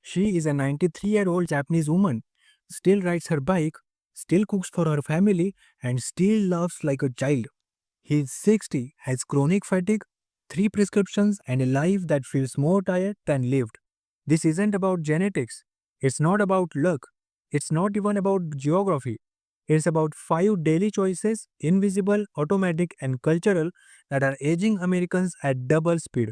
She is a 93-year-old Japanese woman, still rides her bike, still cooks for her family, and still laughs like a child. He is 60, has chronic fatigue, 3 prescriptions, and a life that feels more tired than lived. This isn't about genetics. It's not about luck. It's not even about geography. It's about 5 daily choices, invisible, automatic, and cultural, that are aging Americans at double speed.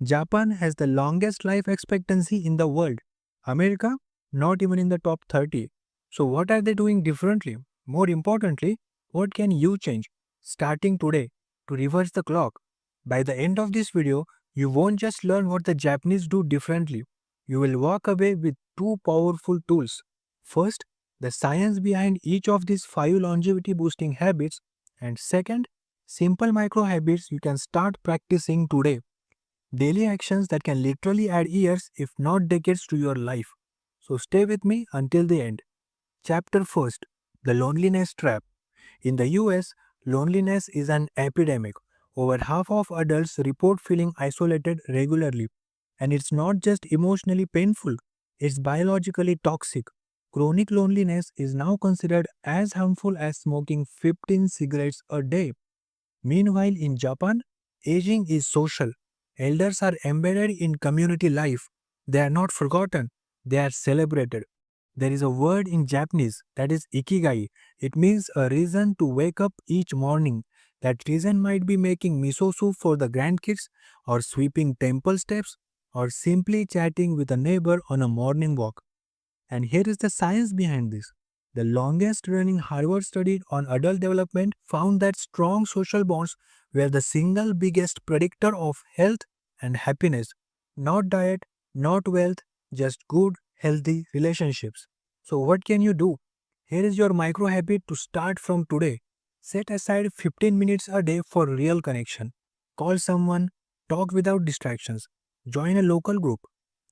Japan has the longest life expectancy in the world. America, not even in the top 30. So, what are they doing differently? More importantly, what can you change starting today to reverse the clock? By the end of this video, you won't just learn what the Japanese do differently, you will walk away with two powerful tools. First, the science behind each of these 5 longevity boosting habits, and second, simple micro habits you can start practicing today. Daily actions that can literally add years, if not decades, to your life. So stay with me until the end. Chapter first: The Loneliness Trap. In the US, loneliness is an epidemic. Over half of adults report feeling isolated regularly. And it's not just emotionally painful, it's biologically toxic. Chronic loneliness is now considered as harmful as smoking 15 cigarettes a day. Meanwhile, in Japan, aging is social. Elders are embedded in community life. They are not forgotten, they are celebrated. There is a word in Japanese that is Ikigai. It means a reason to wake up each morning. That reason might be making miso soup for the grandkids, or sweeping temple steps, or simply chatting with a neighbor on a morning walk. And here is the science behind this. The longest running Harvard study on adult development found that strong social bonds were the single biggest predictor of health and happiness. Not diet, not wealth, just good, healthy relationships. So, what can you do? Here is your micro habit to start from today. Set aside 15 minutes a day for real connection. Call someone, talk without distractions, join a local group.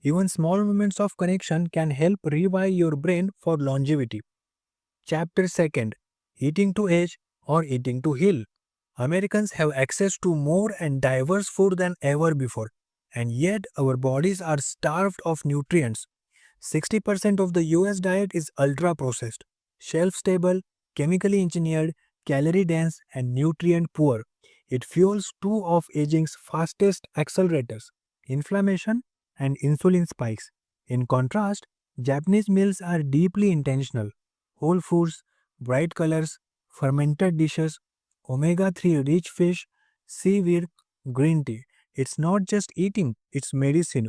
Even small moments of connection can help rewire your brain for longevity. Chapter 2: Eating to Age or Eating to Heal. Americans have access to more and diverse food than ever before, and yet our bodies are starved of nutrients. 60% of the US diet is ultra processed, shelf stable, chemically engineered, calorie dense, and nutrient poor. It fuels two of aging's fastest accelerators: inflammation and insulin spikes. In contrast, Japanese meals are deeply intentional: whole foods, bright colors, fermented dishes, omega 3 rich fish, seaweed, green tea. It's not just eating, it's medicine.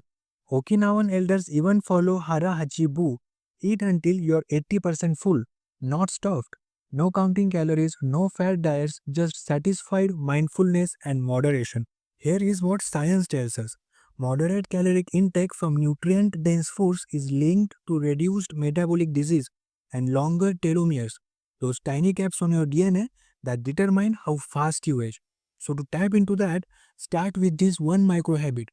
Okinawan elders even follow Hara Hachibu: eat until you're 80% full, not stuffed. No counting calories, no fat diets, just satisfied mindfulness and moderation. Here is what science tells us. Moderate caloric intake from nutrient dense foods is linked to reduced metabolic disease and longer telomeres, those tiny caps on your DNA that determine how fast you age. So, to tap into that, start with this one micro habit.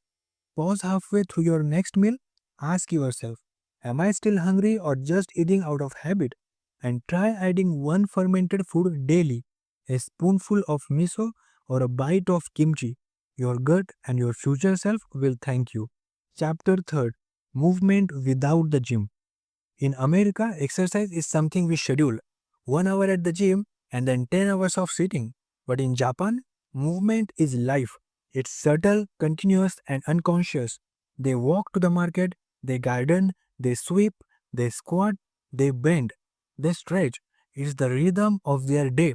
Pause halfway through your next meal, ask yourself, am I still hungry or just eating out of habit? And try adding one fermented food daily, a spoonful of miso or a bite of kimchi. Your gut and your future self will thank you. Chapter 3: Movement without the gym. In America, exercise is something we schedule: 1 hour at the gym and then 10 hours of sitting. But in Japan, movement is life. It's subtle, continuous, and unconscious. They walk to the market, they garden, they sweep, they squat, they bend, they stretch. It's the rhythm of their day.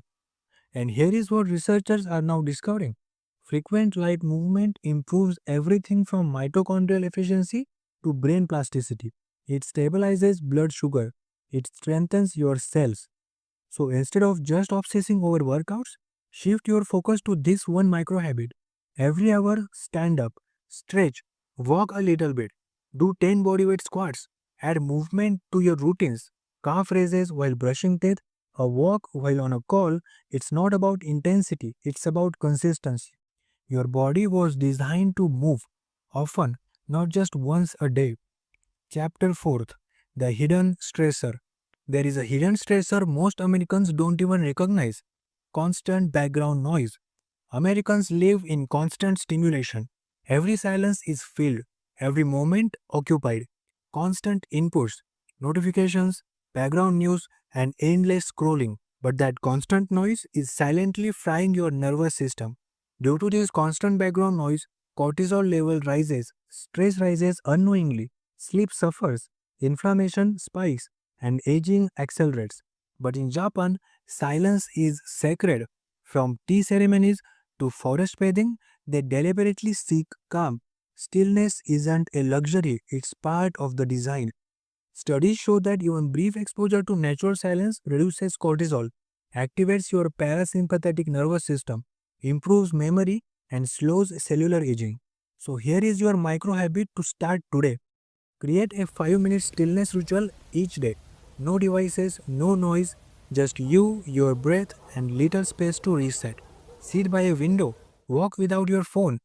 And here is what researchers are now discovering. Frequent light movement improves everything from mitochondrial efficiency to brain plasticity. It stabilizes blood sugar. It strengthens your cells. So instead of just obsessing over workouts, shift your focus to this one micro habit. Every hour, stand up, stretch, walk a little bit, do 10 bodyweight squats, add movement to your routines, calf raises while brushing teeth, a walk while on a call. It's not about intensity, it's about consistency. Your body was designed to move, often, not just once a day. Chapter 4: The Hidden Stressor. There is a hidden stressor most Americans don't even recognize: constant background noise. Americans live in constant stimulation. Every silence is filled, every moment occupied. constant inputs, notifications, background news, and endless scrolling. But that constant noise is silently frying your nervous system. Due to this constant background noise, cortisol level rises, stress rises unknowingly, sleep suffers, inflammation spikes, and aging accelerates. But in Japan, silence is sacred. From tea ceremonies to forest bathing, they deliberately seek calm. Stillness isn't a luxury, it's part of the design. Studies show that even brief exposure to natural silence reduces cortisol, activates your parasympathetic nervous system, improves memory, and slows cellular aging. So, here is your micro habit to start today. Create a 5-minute stillness ritual each day. No devices, no noise, just you, your breath, and little space to reset. Sit by a window, walk without your phone.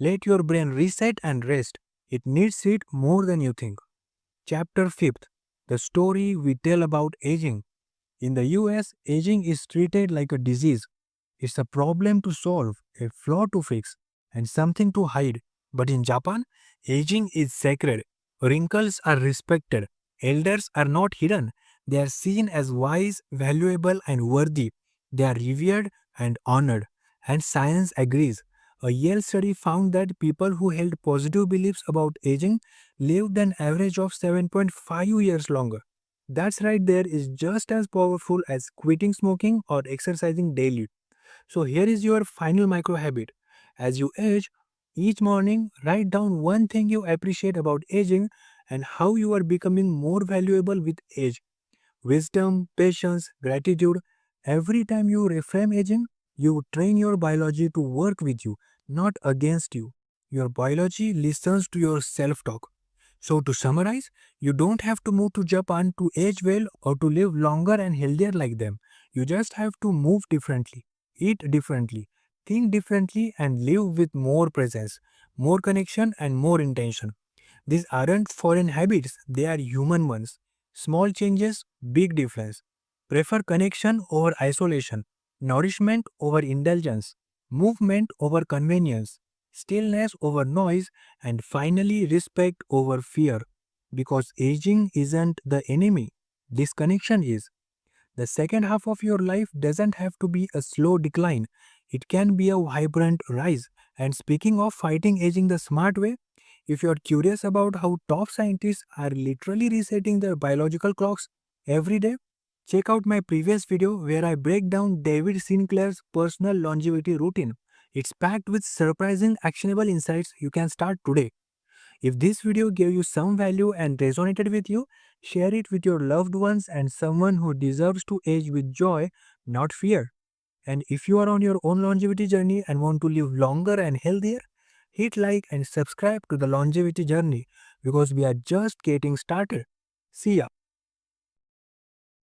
Let your brain reset and rest. It needs it more than you think. Chapter 5th, The Story We Tell About Aging. In the US, aging is treated like a disease. It's a problem to solve, a flaw to fix, and something to hide. But in Japan, aging is sacred. Wrinkles are respected. Elders are not hidden. They are seen as wise, valuable, and worthy. They are revered and honored. And science agrees. A Yale study found that people who held positive beliefs about aging lived an average of 7.5 years longer. That's right there is just as powerful as quitting smoking or exercising daily. So here is your final micro habit. As you age, each morning write down one thing you appreciate about aging and how you are becoming more valuable with age. Wisdom, patience, gratitude. Every time you reframe aging, you train your biology to work with you, not against you. Your biology listens to your self talk. So, to summarize, you don't have to move to Japan to age well or to live longer and healthier like them. You just have to move differently, eat differently, think differently, and live with more presence, more connection, and more intention. These aren't foreign habits, they are human ones. Small changes, big difference. Prefer connection over isolation, nourishment over indulgence, movement over convenience, stillness over noise, and finally respect over fear. Because aging isn't the enemy, disconnection is. The second half of your life doesn't have to be a slow decline, it can be a vibrant rise. And speaking of fighting aging the smart way, if you're curious about how top scientists are literally resetting their biological clocks every day, check out my previous video where I break down David Sinclair's personal longevity routine. It's packed with surprising actionable insights you can start today. If this video gave you some value and resonated with you, share it with your loved ones and someone who deserves to age with joy, not fear. And if you are on your own longevity journey and want to live longer and healthier, hit like and subscribe to the longevity journey because we are just getting started. See ya.